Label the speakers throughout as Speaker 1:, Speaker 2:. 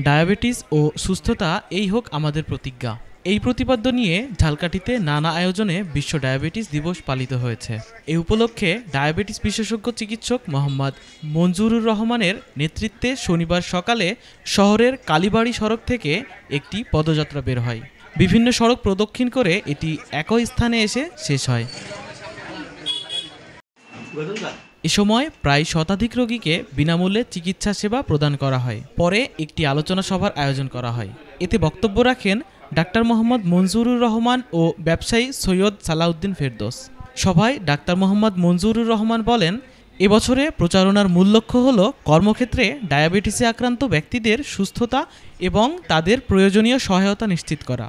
Speaker 1: Diabetes ও সুস্থতা এই হোক আমাদের প্রতিজ্ঞা। এই প্রতিপাদ্য নিয়ে ঝালকাঠিতে নানা আয়োজনে বিশ্ব ডায়াবেটিস দিবস পালিত হয়েছে। এ উপলক্ষে ডায়াবেটিস বিশেষজ্ঞ চিকিৎসক মোহাম্মদ মঞ্জুরুর রহমানের নেতৃত্বে শনিবার সকালে শহরের কালীবাড়ি সড়ক থেকে একটি পদযাত্রা বের হয়। বিভিন্ন সড়ক প্রদক্ষিণ করে এটি একই স্থানে এসে শেষ হয়। এ সময় প্রায় শতাধিক রোগীকে বিনামূল্যে চিকিৎসা সেবা প্রদান করা হয়। পরে একটি আলোচনা সভার আয়োজন করা হয়। এতে বক্তব্য রাখেন ডাক্তার মোহাম্মদ মঞ্জুরুর রহমান ও ব্যবসায়ী সৈয়দ সালাউদ্দিন ফেরদৌস। সভায় ডাক্তার মোহাম্মদ মঞ্জুরুর রহমান বলেন, এবছরে প্রচারণার মূল লক্ষ্য হল কর্মক্ষেত্রে ডায়াবেটিসে আক্রান্ত ব্যক্তিদের সুস্থতা এবং তাদের প্রয়োজনীয় সহায়তা নিশ্চিত করা।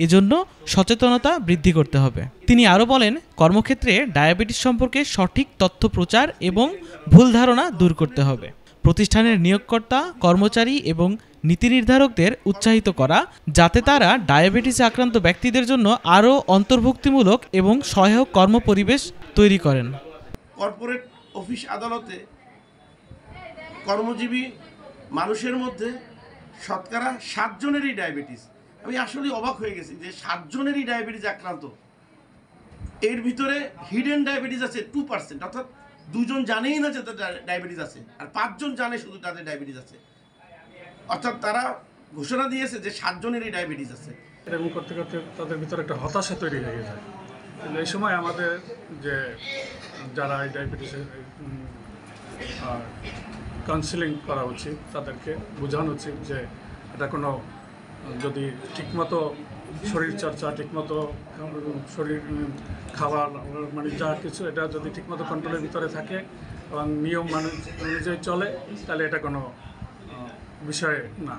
Speaker 1: এজন্য সচেতনতা বৃদ্ধি করতে হবে। তিনি আরও বলেন, কর্মক্ষেত্রে ডায়াবেটিস সম্পর্কে সঠিক তথ্য প্রচার এবং ভুল ধারণা দূর করতে হবে। প্রতিষ্ঠানের নিয়োগকর্তা, কর্মচারী এবং নীতি নির্ধারকদের উৎসাহিত করা, যাতে তারা ডায়াবেটিসে আক্রান্ত ব্যক্তিদের জন্য আরও অন্তর্ভুক্তিমূলক এবং সহায়ক কর্মপরিবেশ তৈরি করেন।
Speaker 2: কর্পোরেট অফিস আদালতে কর্মজীবী মানুষের মধ্যে শতকরা 7 জনেরই ডায়াবেটিস। আমি আসলে অবাক হয়ে গেছি যে 7 জনেরই ডায়াবেটিস আক্রান্ত। এর ভিতরে হিডেন ডায়াবেটিস আছে 2%, অর্থাৎ 2 জন জানেই না যে তাদের ডায়াবেটিস আছে, আর 5 জন জানে শুধু তাদের ডায়াবেটিস আছে। অর্থাৎ তারা ঘোষণা দিয়েছে যে 7 জনেরই ডায়াবেটিস আছে।
Speaker 3: এরকম করতে করতে তাদের ভিতরে একটা হতাশা তৈরি হয়ে যায়। কিন্তু এই সময় আমাদের যে যারা এই ডায়াবেটিসের কাউন্সিলিং করা উচিত, তাদেরকে বোঝানো উচিত যে এটা কোনো, যদি ঠিকমতো শরীরচর্চা, ঠিকমতো শরীর খাবার মানে যা কিছু, এটা যদি ঠিকমতো কন্ট্রোলের ভিতরে থাকে এবং নিয়ম অনুযায়ী চলে, তাহলে এটা কোনো বিষয় না।